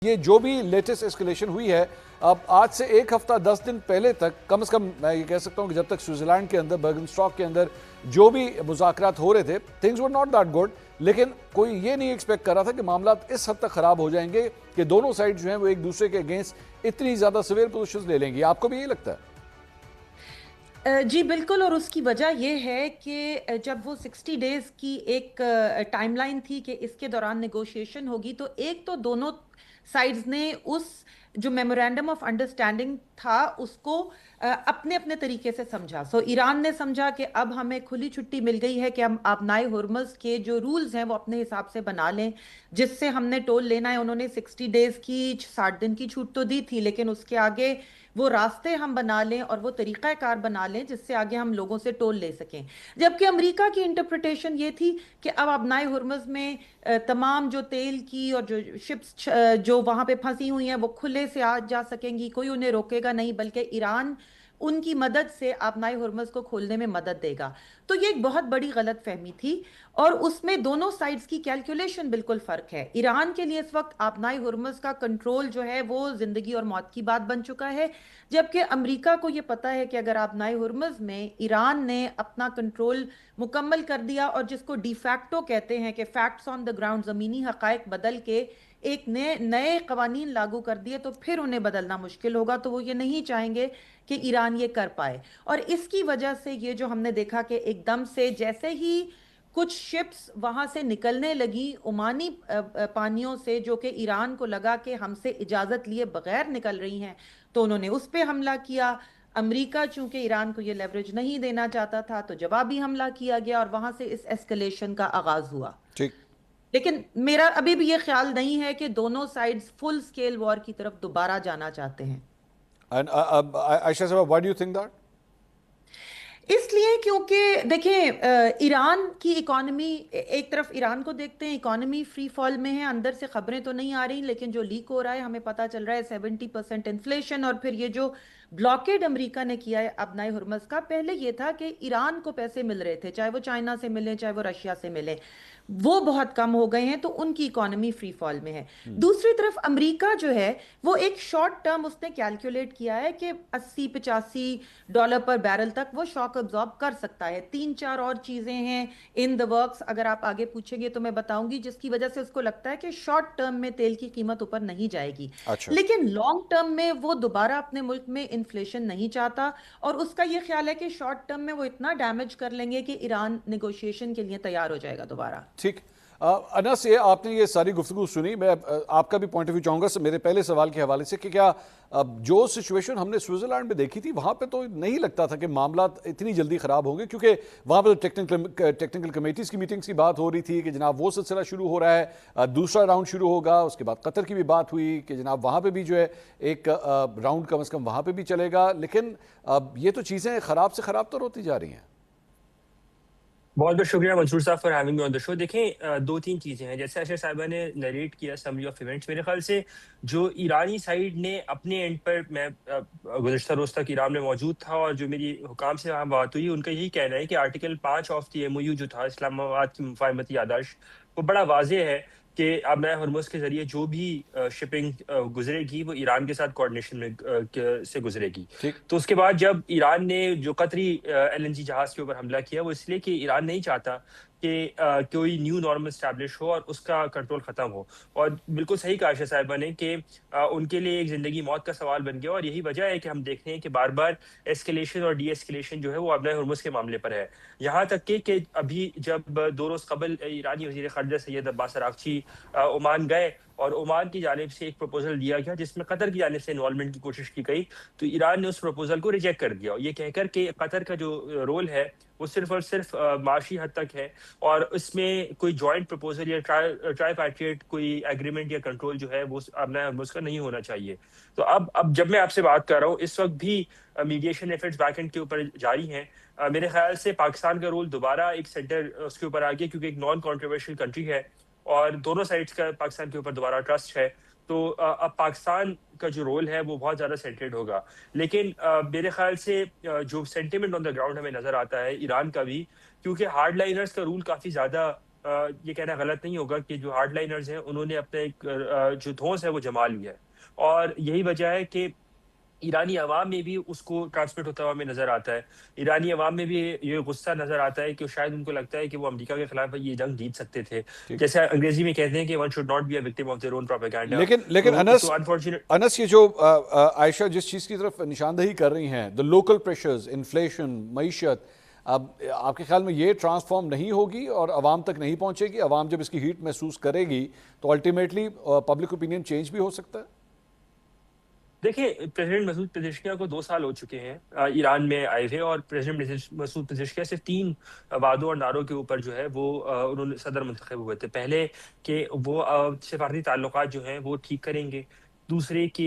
یہ جو بھی لیٹسٹ اسکلیشن ہوئی ہے، اب آج سے ایک ہفتہ 10 دن پہلے تک، کم از کم میں یہ کہہ سکتا ہوں کہ جب تک سوئٹزرلینڈ کے اندر برگنسٹاک کے اندر جو بھی مذاکرات ہو رہے تھے، things were not that good, لیکن کوئی یہ نہیں ایکسپیکٹ کر رہا تھا کہ معاملات اس حد تک خراب ہو جائیں گے کہ دونوں سائڈ جو ہیں وہ ایک دوسرے کے اگینسٹ اتنی زیادہ سیویئر پوزیشنز لے لیں گی. آپ کو بھی یہ لگتا ہے؟ جی بالکل، اور اس کی وجہ یہ ہے کہ جب وہ 60 ڈیز کی ایک ٹائم لائن تھی کہ اس کے دوران نیگوشیشن ہوگی، تو ایک تو دونوں سائڈز نے اس جو میمورینڈم آف انڈرسٹینڈنگ تھا اس کو اپنے اپنے طریقے سے سمجھا. ایران نے سمجھا کہ اب ہمیں کھلی چھٹی مل گئی ہے کہ ہم آبنائے ہرمز کے جو رولز ہیں وہ اپنے حساب سے بنا لیں، جس سے ہم نے ٹول لینا ہے. انہوں نے 60 ڈیز کی 60 دن کی چھوٹ تو دی تھی، لیکن اس کے آگے وہ راستے ہم بنا لیں اور وہ طریقہ کار بنا لیں جس سے آگے ہم لوگوں سے ٹول لے سکیں. جبکہ امریکہ کی انٹرپریٹیشن یہ تھی کہ اب آبنائے ہرمز میں تمام جو تیل کی اور جو شپس جو وہاں پہ پھنسی ہوئی ہیں وہ کھلے سے آ جا سکیں گی، کوئی انہیں روکے گا نہیں، بلکہ ایران ان کی مدد سے آبنائے ہرمز کو کھولنے میں مدد دے گا. تو یہ ایک بہت بڑی غلط فہمی تھی، اور اس میں دونوں سائڈز کی کیلکولیشن بالکل فرق ہے. ایران کے لیے اس وقت آبنائے ہرمز کا کنٹرول جو ہے وہ زندگی اور موت کی بات بن چکا ہے، جبکہ امریکہ کو یہ پتا ہے کہ اگر آبنائے ہرمز میں ایران نے اپنا کنٹرول مکمل کر دیا اور جس کو ڈی فیکٹو کہتے ہیں کہ فیکٹس آن دا گراؤنڈ، زمینی حقائق بدل کے ایک نئے قوانین لاگو کر دیے، تو پھر انہیں بدلنا مشکل ہوگا. تو وہ یہ نہیں چاہیں گے کہ ایران یہ کر پائے، اور اس کی وجہ سے یہ جو ہم نے دیکھا کہ ایک دم سے جیسے ہی کچھ شپس وہاں سے نکلنے لگی عمانی پانیوں سے، جو کہ ایران کو لگا کہ ہم سے اجازت لیے بغیر نکل رہی ہیں، تو انہوں نے اس پہ حملہ کیا. امریکہ چونکہ ایران کو یہ لیوریج نہیں دینا چاہتا تھا تو جوابی حملہ کیا گیا، اور وہاں سے اس ایسکلیشن کا آغاز ہوا. ٹھیک. لیکن میرا ابھی بھی یہ خیال نہیں ہے کہ دونوں سائڈز فل سکیل وار کی طرف دوبارہ جانا چاہتے ہیں. عائشہ صاحب، why do you think that? اس لیے کیونکہ دیکھیں ایران کی اکانومی، ایک طرف ایران کو دیکھتے ہیں، اکانومی فری فال میں ہے، اندر سے خبریں تو نہیں آ رہی لیکن جو لیک ہو رہا ہے ہمیں پتا چل رہا ہے 70% انفلیشن. اور پھر یہ جو بلاکیڈ امریکہ نے کیا ہے آبنائے ہرمز کا، پہلے یہ تھا کہ ایران کو پیسے مل رہے تھے، چاہے وہ چائنا سے ملیں چاہے وہ رشیا سے ملیں، وہ بہت کم ہو گئے ہیں، تو ان کی اکانومی فری فال میں ہے. دوسری طرف امریکہ جو ہے وہ ایک شارٹ ٹرم اس نے کیلکولیٹ کیا ہے کہ $80-85 پر بیرل تک وہ شاک ابزارب کر سکتا ہے. 3-4 اور چیزیں ہیں ان دی ورکس، اگر آپ آگے پوچھیں گے تو میں بتاؤں گی، جس کی وجہ سے اس کو لگتا ہے کہ شارٹ ٹرم میں تیل کی قیمت اوپر نہیں جائے گی. اچھا. لیکن لانگ ٹرم میں وہ دوبارہ اپنے ملک میں انفلیشن نہیں چاہتا، اور اس کا یہ خیال ہے کہ شارٹ ٹرم میں وہ اتنا ڈیمیج کر لیں گے کہ ایران نیگوشیشن کے لیے تیار ہو جائے گا دوبارہ. ٹھیک. انس، یہ آپ نے یہ ساری گفتگو سنی، میں آپ کا بھی پوائنٹ آف ویو چاہوں گا میرے پہلے سوال کے حوالے سے کہ کیا جو سچویشن ہم نے سوئٹزرلینڈ میں دیکھی تھی وہاں پہ تو نہیں لگتا تھا کہ معاملات اتنی جلدی خراب ہوں گے، کیونکہ وہاں پہ ٹیکنیکل کمیٹیز کی میٹنگز کی بات ہو رہی تھی کہ جناب وہ سلسلہ شروع ہو رہا ہے، دوسرا راؤنڈ شروع ہوگا، اس کے بعد قطر کی بھی بات ہوئی کہ جناب وہاں پہ بھی جو ہے ایک راؤنڈ کم از کم وہاں پہ بھی چلے گا. لیکن یہ تو چیزیں خراب سے خراب تو ہوتی جا رہی ہیں. بہت بہت شکریہ منصور صاحب فار ہیونگ می آن دا شو. دیکھیں 2-3 چیزیں ہیں جیسے عائشہ صاحبہ نے نریٹ کیا سمری آف ایونٹس. میرے خیال سے جو ایرانی سائیڈ نے اپنے اینڈ پر، میں گزشتہ روز تک ایران میں موجود تھا اور جو میری حکام سے وہاں بات ہوئی، ان کا یہی کہنا ہے کہ آرٹیکل 5 آف دی MOU جو تھا اسلام آباد کی مفاہمتی یادداشت، وہ بڑا واضح ہے کہ آبنائے ہرمز کے ذریعے جو بھی شپنگ گزرے گی وہ ایران کے ساتھ کوآرڈینیشن میں سے گزرے گی. تو اس کے بعد جب ایران نے جو قطری LNG جہاز کے اوپر حملہ کیا، وہ اس لیے کہ ایران نہیں چاہتا کہ کوئی نیو نارمل اسٹیبلش ہو اور اس کا کنٹرول ختم ہو. اور بالکل صحیح کہا عائشہ صاحبہ نے کہ ان کے لیے ایک زندگی موت کا سوال بن گیا، اور یہی وجہ ہے کہ ہم دیکھتے ہیں کہ بار بار ایسکیلیشن اور ڈی ایسکیلیشن جو ہے وہ آبنائے ہرمز کے معاملے پر ہے. یہاں تک کہ ابھی جب 2 روز قبل ایرانی وزیر خارجہ سید عباس اراغچی عمان گئے اور عمان کی جانب سے ایک پروپوزل دیا گیا جس میں قطر کی جانب سے انوالومنٹ کی کوشش کی گئی، تو ایران نے اس پروپوزل کو ریجیکٹ کر دیا، یہ کہہ کر کہ قطر کا جو رول ہے وہ صرف اور صرف معاشی حد تک ہے، اور اس میں کوئی جوائنٹ پروپوزل یا ٹرائی پیٹریٹ کوئی ایگریمنٹ یا کنٹرول جو ہے وہ آبنائے ہرمز کا نہیں ہونا چاہیے. تو اب جب میں آپ سے بات کر رہا ہوں اس وقت بھی میڈیشن ایفرٹس بیک اینڈ کے اوپر جاری ہیں. میرے خیال سے پاکستان کا رول دوبارہ ایک سینٹر اس کے اوپر آ گیا، کیونکہ ایک نان کانٹروورشل کنٹری ہے اور دونوں سائڈس کا پاکستان کے اوپر دوبارہ ٹرسٹ ہے. تو اب پاکستان کا جو رول ہے وہ بہت زیادہ سینٹرڈ ہوگا. لیکن میرے خیال سے جو سینٹیمنٹ آن دا گراؤنڈ ہمیں نظر آتا ہے ایران کا بھی، کیونکہ ہارڈ لائنرز کا رول کافی زیادہ یہ کہنا غلط نہیں ہوگا کہ جو ہارڈ لائنرز ہیں انہوں نے اپنا ایک جو دھونس ہے وہ جما لیا ہے، اور یہی وجہ ہے کہ ایرانی عوام میں بھی اس کو ٹرانسمٹ ہوتا ہوا ہمیں نظر آتا ہے. ایرانی عوام میں بھی یہ غصہ نظر آتا ہے کہ شاید ان کو لگتا ہے کہ وہ امریکہ کے خلاف یہ جنگ جیت سکتے تھے. ٹھیک. جیسے انگریزی میں کہتے ہیں کہ one should not be a victim of their own propaganda. لیکن تو انفارچونیٹ انس یہ جو عائشہ جس چیز کی طرف نشاندہی کر رہی ہیں، دا لوکل پریشرز، انفلیشن، معیشت، اب آپ کے خیال میں یہ ٹرانسفارم نہیں ہوگی اور عوام تک نہیں پہنچے گی؟ عوام جب اس کی ہیٹ محسوس کرے گی تو الٹیمیٹلی پبلک اوپینین چینج بھی ہو سکتا ہے؟ دیکھیں، پریزیڈنٹ مسعود پزشکیان کو 2 سال ہو چکے ہیں ایران میں آئے ہوئے، اور پریزیڈنٹ مسعود پزشکیان صرف 3 وعدوں اور نعروں کے اوپر جو ہے وہ انہوں نے صدر منتخب ہوئے تھے. پہلے کہ وہ سفارتی تعلقات جو ہیں وہ ٹھیک کریں گے، دوسرے کہ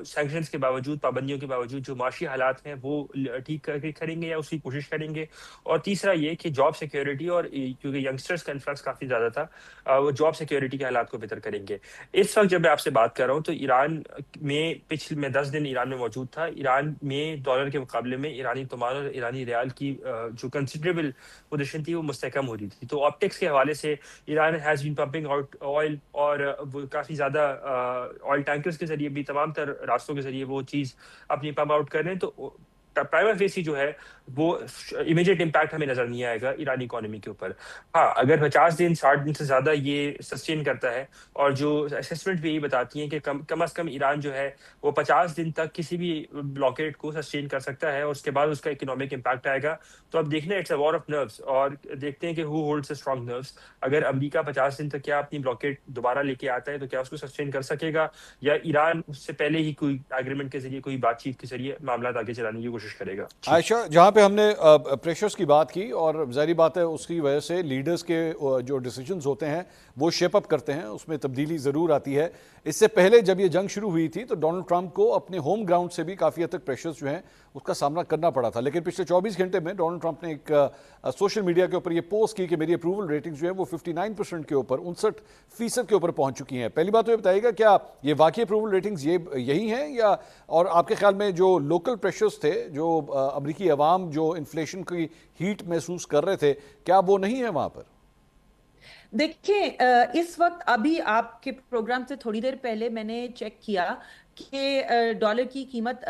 سینکشنز کے باوجود، پابندیوں کے باوجود جو معاشی حالات ہیں وہ ٹھیک کریں گے یا اس کی کوشش کریں گے، اور تیسرا یہ کہ جاب سیکیورٹی، اور کیونکہ ینگسٹرز کا انفلکس کافی زیادہ تھا، وہ جاب سیکیورٹی کے حالات کو بہتر کریں گے. اس وقت جب میں آپ سے بات کر رہا ہوں تو ایران میں میں 10 دن ایران میں موجود تھا. ایران میں ڈالر کے مقابلے میں ایرانی تومان اور ایرانی ریال کی جو کنسیڈریبل پوزیشن تھی وہ مستحکم ہو رہی تھی. تو آپٹکس کے حوالے سے Iran has been pumping out oil, اور وہ کافی زیادہ آئل ٹینکرز کے ذریعے بھی، تمام تر راستوں کے ذریعے وہ چیز اپنی پمپ آؤٹ کر رہے ہیں. تو پرائمر فیسی جو ہے وہ امیجیٹ امپیکٹ ہمیں نظر نہیں آئے گا ایرانی اکانومی کے اوپر. ہاں، اگر 50 دن 60 دن سے زیادہ یہ سسٹین کرتا ہے، اور جو اسیسمنٹ بھی یہی بتاتی ہیں کہ کم از کم ایران جو ہے وہ 50 دن تک کسی بھی بلاکیڈ کو سسٹین کر سکتا ہے، اور اس کے بعد اس کا اکنامک امپیکٹ آئے گا. تو اب دیکھنا it's a war of nerves, اور دیکھتے ہیں کہ who holds a strong nerves. اگر امریکہ 50 دن تک کیا اپنی بلاکیڈ دوبارہ لے کے آتا ہے تو کیا اس کو سسٹین کر سکے گا، یا ایران اس سے پہلے ہی کوئی ایگریمنٹ کے ذریعے، کوئی بات چیت کے ذریعے معاملات آگے چلانے کی کوشش کرے گا. عائشہ، جہاں پہ ہم نے پریشرز کی بات کی، اور ظاہری بات ہے اس کی وجہ سے لیڈرز کے جو ڈیسیجنز ہوتے ہیں وہ شیپ اپ کرتے ہیں، اس میں تبدیلی ضرور آتی ہے. اس سے پہلے جب یہ جنگ شروع ہوئی تھی تو ڈونلڈ ٹرمپ کو اپنے ہوم گراؤنڈ سے بھی کافی حد تک پریشرز جو ہیں اس کا سامنا کرنا پڑا تھا. لیکن پچھلے 24 گھنٹے میں ڈونلڈ ٹرمپ نے ایک سوشل میڈیا کے اوپر یہ پوسٹ کی کہ میری اپروول ریٹنگز جو ہیں وہ 59% کے اوپر، 59% کے اوپر پہنچ چکی ہیں. پہلی بات تو یہ بتائیے گا، کیا یہ واقعی اپروول ریٹنگز یہی ہیں، یا اور آپ کے خیال میں جو لوکل پریشرز تھے، جو امریکی عوام جو انفلیشن کی ہیٹ محسوس کر رہے تھے، کیا وہ نہیں ہیں وہاں پر؟ دیکھیں، اس وقت ابھی آپ کے پروگرام سے تھوڑی دیر پہلے میں نے چیک کیا کہ ڈالر کی قیمت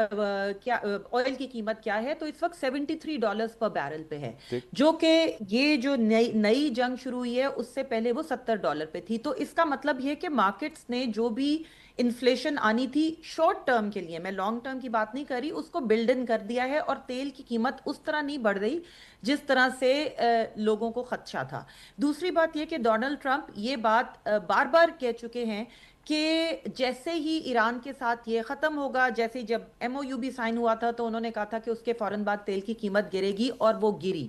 کیا، آئل کی قیمت کیا ہے، تو اس وقت $73 پر بیرل پہ ہے، جو کہ یہ جو نئی جنگ شروع ہوئی ہے اس سے پہلے وہ $70 پہ تھی. تو اس کا مطلب یہ کہ مارکیٹس نے جو بھی انفلیشن آنی تھی شارٹ ٹرم کے لیے، میں لانگ ٹرم کی بات نہیں کر رہی، اس کو بلڈ ان کر دیا ہے، اور تیل کی قیمت اس طرح نہیں بڑھ رہی جس طرح سے لوگوں کو خدشہ تھا. دوسری بات یہ کہ ڈونلڈ ٹرمپ یہ بات بار بار کہہ چکے ہیں کہ جیسے ہی ایران کے ساتھ یہ ختم ہوگا، جیسے جب MOU بھی سائن ہوا تھا تو انہوں نے کہا تھا کہ اس کے فوراً بعد تیل کی قیمت گرے گی، اور وہ گری.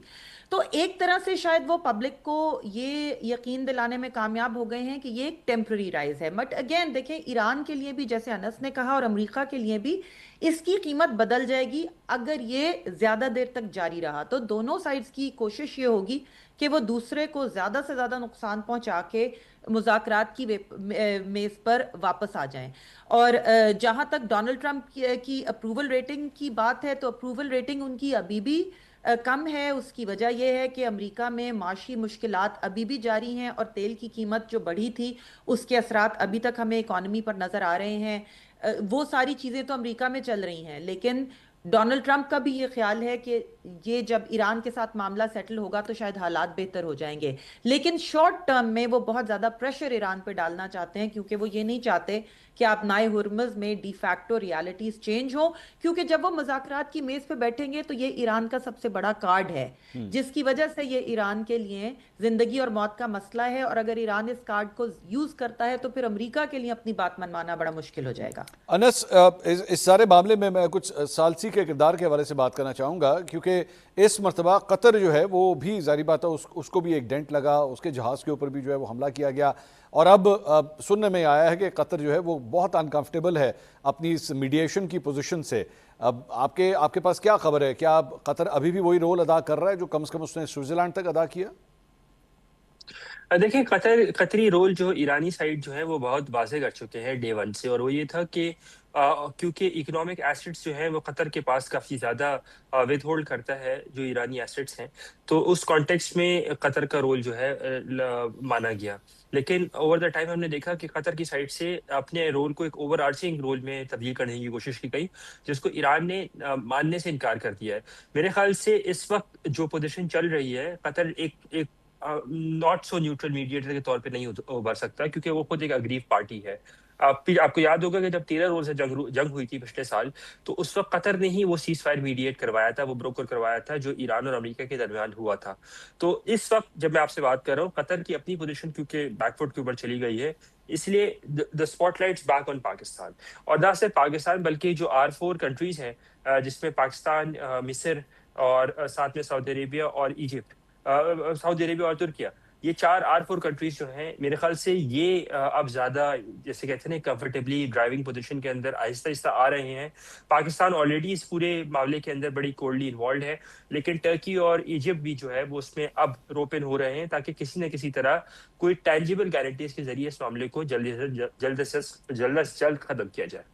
تو ایک طرح سے شاید وہ پبلک کو یہ یقین دلانے میں کامیاب ہو گئے ہیں کہ یہ ایک ٹیمپرری رائز ہے. بٹ اگین دیکھیں، ایران کے لیے بھی جیسے انس نے کہا، اور امریکہ کے لیے بھی اس کی قیمت بدل جائے گی اگر یہ زیادہ دیر تک جاری رہا. تو دونوں سائڈز کی کوشش یہ ہوگی کہ وہ دوسرے کو زیادہ سے زیادہ نقصان پہنچا کے مذاکرات کی میز پر واپس آ جائیں. اور جہاں تک ڈونلڈ ٹرمپ کی اپروول ریٹنگ کی بات ہے، تو اپروول ریٹنگ ان کی ابھی بھی کم ہے. اس کی وجہ یہ ہے کہ امریکہ میں معاشی مشکلات ابھی بھی جاری ہیں، اور تیل کی قیمت جو بڑھی تھی اس کے اثرات ابھی تک ہمیں اکانومی پر نظر آ رہے ہیں. وہ ساری چیزیں تو امریکہ میں چل رہی ہیں، لیکن ڈونلڈ ٹرمپ کا بھی یہ خیال ہے کہ یہ جب ایران کے ساتھ معاملہ سیٹل ہوگا تو شاید حالات بہتر ہو جائیں گے. لیکن شارٹ ٹرم میں وہ بہت زیادہ پریشر ایران پہ ڈالنا چاہتے ہیں، کیونکہ وہ یہ نہیں چاہتے کہ آپ نائے ہرمز میں ڈی فیکٹو ریالٹیز چینج ہوں، کیونکہ جب وہ مذاکرات کی میز پہ بیٹھیں گے تو یہ ایران کا سب سے بڑا کارڈ ہے، جس کی وجہ سے یہ ایران کے لیے زندگی اور موت کا مسئلہ ہے. اور اگر ایران اس کارڈ کو یوز کرتا ہے تو پھر امریکہ کے لیے اپنی بات منوانا بڑا مشکل ہو جائے گا. انس، اس سارے معاملے میں کچھ ثالثی کے کردار کے حوالے سے بات کرنا چاہوں گا، کیونکہ اس مرتبہ قطر جو ہے وہ بھی ظاہری بات ہے اس کو بھی ایک ڈینٹ لگا، اس کے جہاز کے اوپر بھی جو ہے وہ حملہ کیا گیا، اور اب سننے میں آیا ہے کہ قطر جو ہے وہ بہت انکمفرٹیبل ہے اپنی اس میڈیشن کی پوزیشن سے. اب آپ کے پاس کیا خبر ہے؟ کیا قطر ابھی بھی وہی رول ادا کر رہا ہے جو کم از کم اس نے سوئٹزرلینڈ تک ادا کیا؟ دیکھیں قطری رول جو ایرانی سائڈ جو ہے وہ بہت واضح کر چکے ہیں ڈے ون سے، اور وہ یہ تھا کہ کیونکہ اکنامک ایسٹس جو ہیں وہ قطر کے پاس کافی زیادہ ود ہولڈ کرتا ہے جو ایرانی ایسٹس ہیں، تو اس کانٹیکسٹ میں قطر کا رول جو ہے مانا گیا. لیکن اوور دا ٹائم ہم نے دیکھا کہ قطر کی سائڈ سے اپنے رول کو ایک اوور آرچنگ رول میں تبدیل کرنے کی کوشش کی گئی، جس کو ایران نے ماننے سے انکار کر دیا ہے. میرے خیال سے اس وقت جو پوزیشن چل رہی ہے، قطر ایک ناٹ سو نیوٹرل میڈیٹر کے طور پہ نہیں ابھر سکتا، کیونکہ وہ خود ایک اگریو پارٹی ہے. آپ کو یاد ہوگا کہ جب 13 روز سے جنگ ہوئی تھی پچھلے سال، تو اس وقت قطر نے ہی وہ سیز فائر میڈیٹ کروایا تھا، وہ بروکر کروایا تھا جو ایران اور امریکہ کے درمیان ہوا تھا. تو اس وقت جب میں آپ سے بات کر رہا ہوں، قطر کی اپنی پوزیشن کیونکہ بیک فٹ کے اوپر چلی گئی ہے، اس لیے the spot lights back on Pakistan. اور نہ صرف پاکستان بلکہ جو R4 کنٹریز ہیں، جس میں پاکستان، مصر اور ساتھ میں سعودی عربیہ اور ایجپٹ، سعودی عربیہ اور ترکیہ، یہ 4 R4 کنٹریز جو ہیں، میرے خیال سے یہ اب زیادہ جیسے کہتے ہیں نا کمفرٹیبلی ڈرائیونگ پوزیشن کے اندر آہستہ آہستہ آ رہے ہیں. پاکستان آلریڈی اس پورے معاملے کے اندر بڑی کولڈلی انوالوڈ ہے، لیکن ٹرکی اور ایجپٹ بھی جو ہے وہ اس میں اب روپن ہو رہے ہیں، تاکہ کسی نہ کسی طرح کوئی ٹینجیبل گارنٹیز کے ذریعے اس معاملے کو جلد سے جلد ختم کیا جائے.